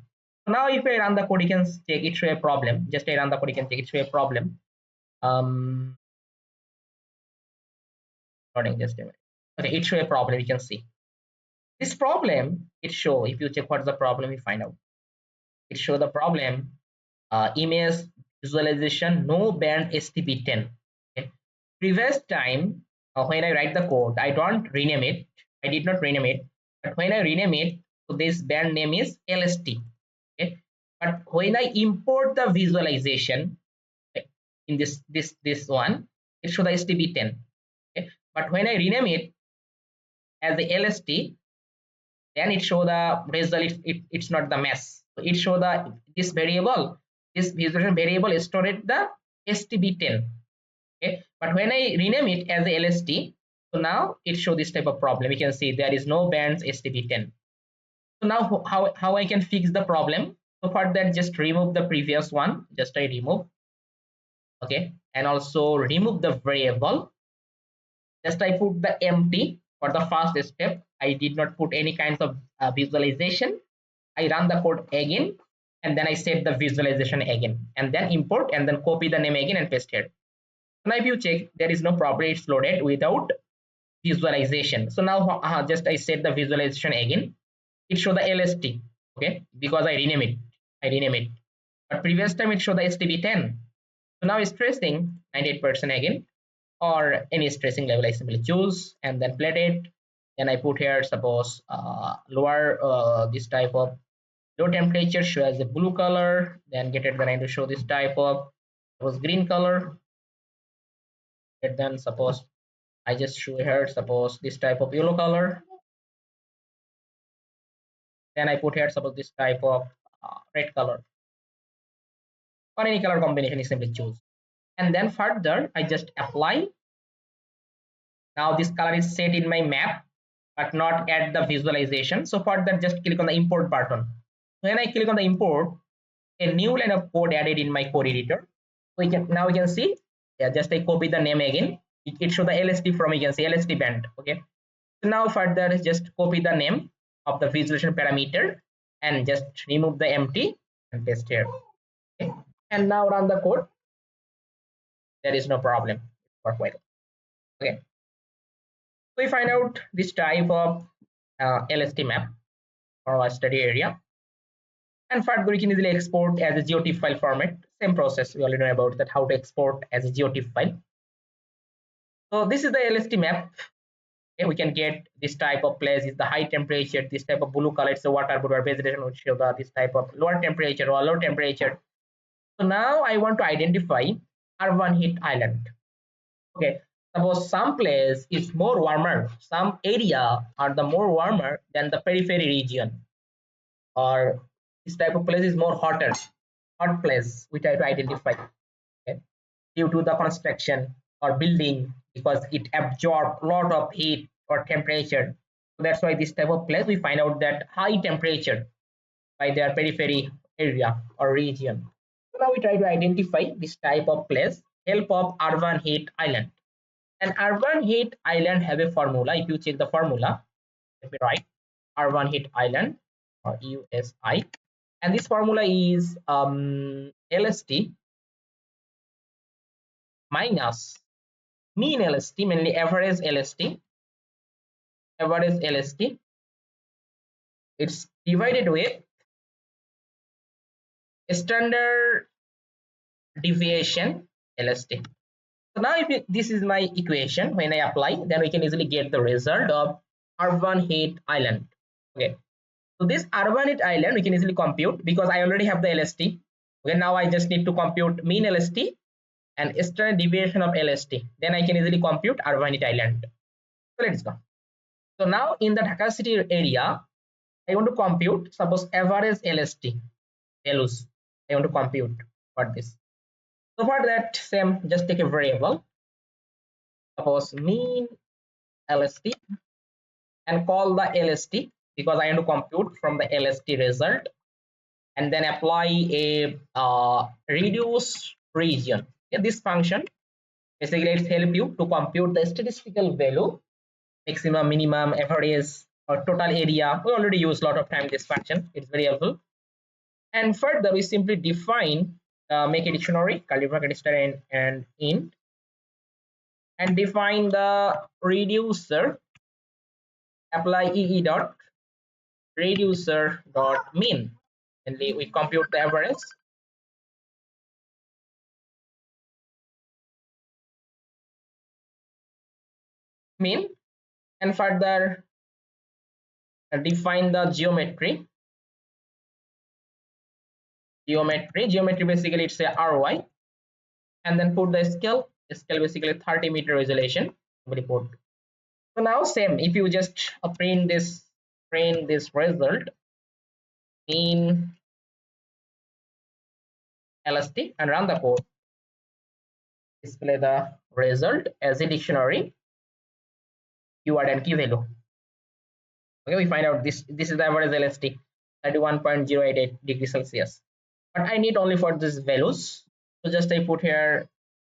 Now if I run the code, you can check it show a problem. Just I run the code, you can check it show a problem. Running just a minute. Okay, it show a problem. You can see this problem. It show, if you check what's the problem, you find out. It show the problem image visualization no band STB10. Okay. Previous time when I write the code, I don't rename it. I did not rename it, but when I rename it, so this band name is LST. Okay. But when I import the visualization, okay, in this one, it show the STB10. Okay. But when I rename it as the LST, then it show the result. It's not the mess. So it show the this variable, this visualization variable stored the STB10. Okay, but when I rename it as the LST, so now it show this type of problem. You can see there is no bands STB10. So now how I can fix the problem? So for that, just remove the previous one. Just I remove. Okay, and also remove the variable. Just I put the empty for the first step. I did not put any kinds of visualization. I run the code again, and then I set the visualization again, and then import and then copy the name again and paste here. Now if you check, there is no problem. It's loaded without visualization. So now just I set the visualization again. It show the LST. Okay, because I rename it. But previous time it showed the STB10. So now it's tracing 98% again, or any stressing level I simply choose and then plate it. Then I put here suppose lower this type of low temperature show as a blue color, then get it, then I to show this type of suppose green color, and then suppose I just show here suppose this type of yellow color, then I put here suppose this type of red color, or any color combination is simply choose, and then further I just apply. Now this color is set in my map but not at the visualization. So for that, just click on the import button. When I click on the import, a new line of code added in my code editor. So now we can see, yeah, just I copy the name again. It show the LST from, you can see LST band. Okay. So now further just copy the name of the visualization parameter and just remove the empty and paste here. Okay. And now run the code. There is no problem. Work well. Okay. So we find out this type of LST map for our study area. And further, we can easily export as a GeoTIFF file format. Same process. We already know about that, how to export as a GeoTIFF file. So this is the LST map. Okay, we can get this type of place is the high temperature, this type of blue color, it's the water or vegetation, which show the this type of lower temperature or low temperature. So now I want to identify urban heat island. Okay, suppose some place is more warmer, some area are the more warmer than the periphery region, or this type of place is more hotter, hot place we try to identify. Okay, due to the construction or building, because it absorbs a lot of heat or temperature. So that's why this type of place we find out that high temperature by their periphery area or region. So now we try to identify this type of place, help of urban heat island. An urban heat island have a formula. If you check the formula, let me write urban heat island or USI, and this formula is LST minus mean LST, mainly average LST. Average LST. It's divided with standard deviation LST. So now if this is my equation, when I apply, then we can easily get the result of urban heat island. Okay. So this urban heat island we can easily compute because I already have the LST. Okay, now I just need to compute mean LST and standard deviation of LST. Then I can easily compute urban heat island. So let's go. So now in the Dhaka city area, I want to compute suppose average LST values. I want to compute for this. So for that, same, just take a variable, suppose mean LST, and call the LST because I want to compute from the LST result and then apply a reduce region. Okay, this function basically it's help you to compute the statistical value, maximum, minimum, average, or total area. We already use a lot of time this function. It's very helpful. And further, we simply define make a dictionary, curly bracket star and int, and define the reducer. Apply ee dot reducer dot mean, and we compute the average. Mean, and further define the geometry. Geometry basically it's a RY, and then put the scale basically 30-meter resolution. Report. So now same, if you just print this result in LST and run the code, display the result as a dictionary keyword and key value. Okay, we find out this is the average LST 31.088 degrees Celsius, but I need only for these values, so just I put here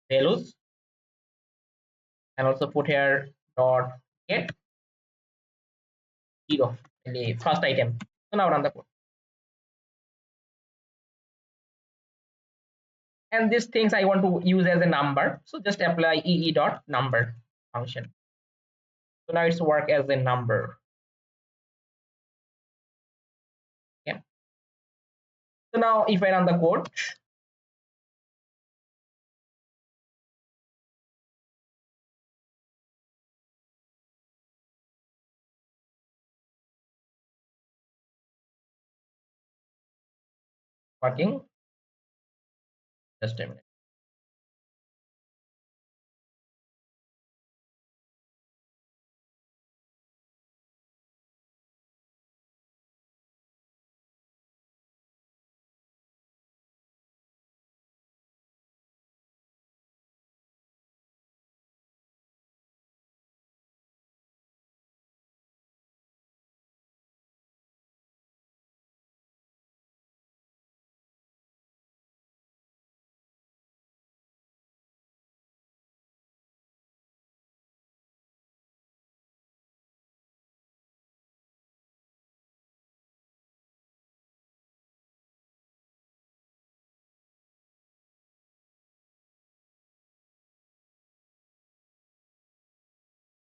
values and also put here dot get 0 in the first item. So now run the code, and these things I want to use as a number, so just apply ee dot number function. So now it's work as a number. Yeah. So now if I run the code, working. Just a minute.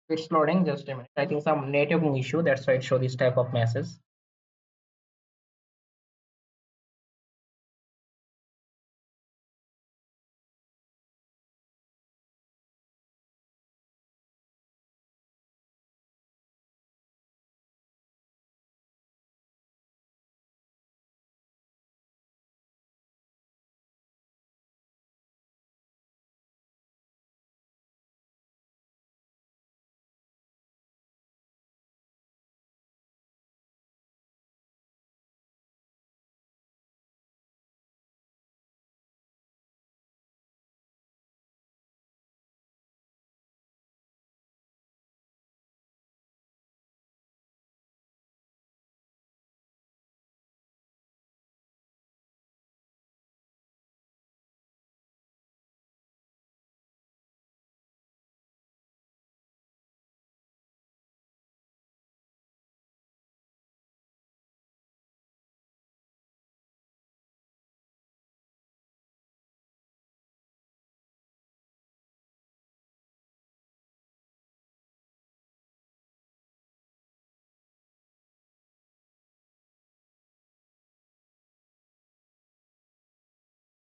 It's loading. Just a minute. I think some networking issue. That's why it show this type of message.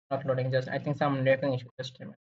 Not loading. Just I think some networking issue. Just a minute.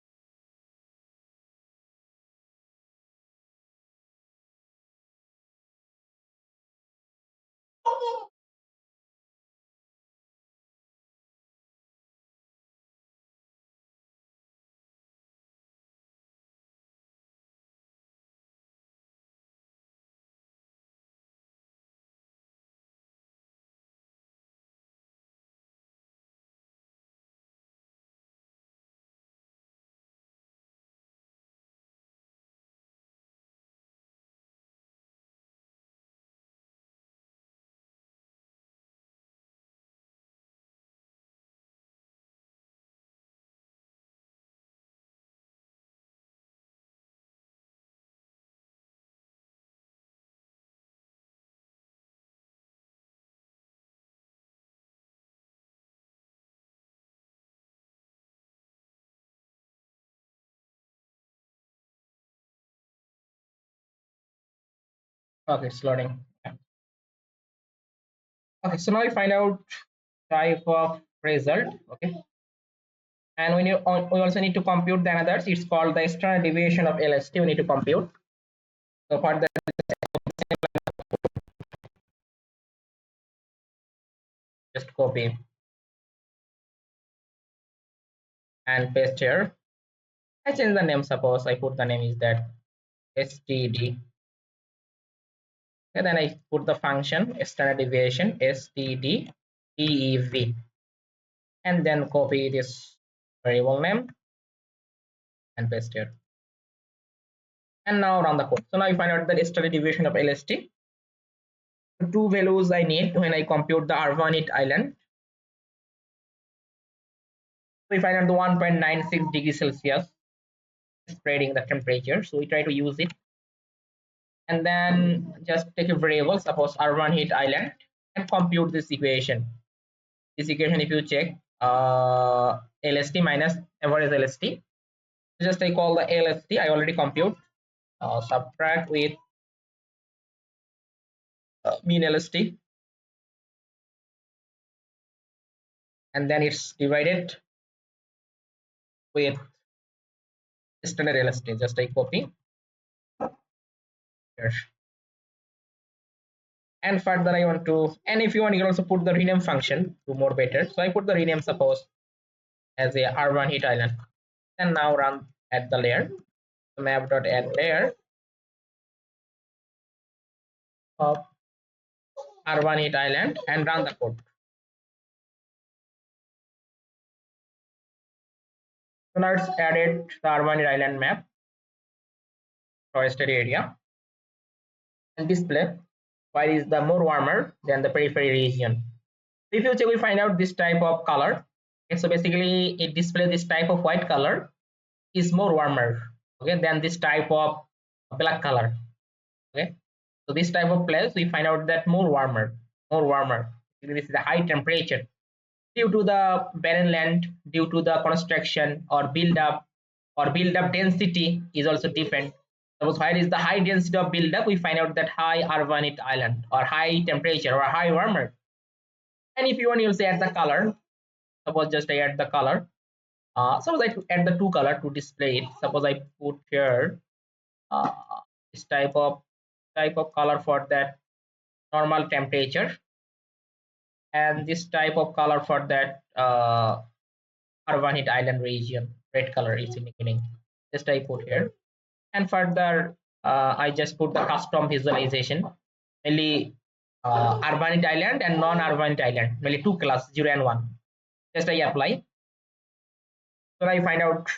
Okay, it's loading. Yeah. Okay, so now we find out type of result. Okay, and we also need to compute the others. It's called the standard deviation of LST. We need to compute. So for that, just copy and paste here. I change the name. Suppose I put the name is that std. And then I put the function standard deviation std dev, and then copy this variable name and paste here. And now run the code. So now you find out the standard deviation of LST. The two values I need when I compute the Arvanite island. We find out the 1.96 degrees Celsius spreading the temperature. So we try to use it. And then just take a variable, suppose Arvanite island, and compute this equation. This equation, if you check, LST minus average LST. Just I call the LST. I already compute. Subtract with mean LST, and then it's divided with standard LST. Just I copy here. And further I want to, and if you want, you can also put the rename function to more better. So I put the rename, suppose, as a Arvanite island, and now run at the layer map.add layer of Arvanite island and run the code. So now it's added the Arvanite island map, forested area, and display why is the more warmer than the periphery region. So if you check, we find out this type of color. Okay, so basically it displays this type of white color is more warmer, okay, than this type of black color. Okay, so this type of place we find out that more warmer. This is the high temperature due to the barren land, due to the construction or build up density is also different. Suppose where is the high density of build up, we find out that high Arvanite island or high temperature or high warmer. And if you want, you'll say add the color. Suppose just I add the color. Suppose I add the two color to display it. Suppose I put here uh, this type of color for that normal temperature, and this type of color for that Arvanite island region. Red color is indicating. Just I put here, and further I just put the custom visualization, mainly Arvanite island and non-Arvanite island, mainly two class 0 and 1. Just I apply. So I find out,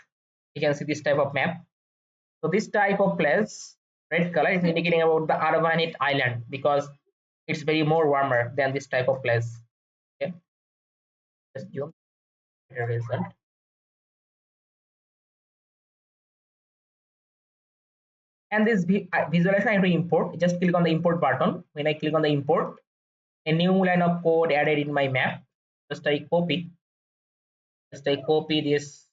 you can see this type of map. So this type of place, red color, is indicating about the Arvanite island because it's very more warmer than this type of place. Okay, just zoom the result. And this visualization I have to import. Just click on the import button. When I click on the import, a new line of code added in my map. Just I copy this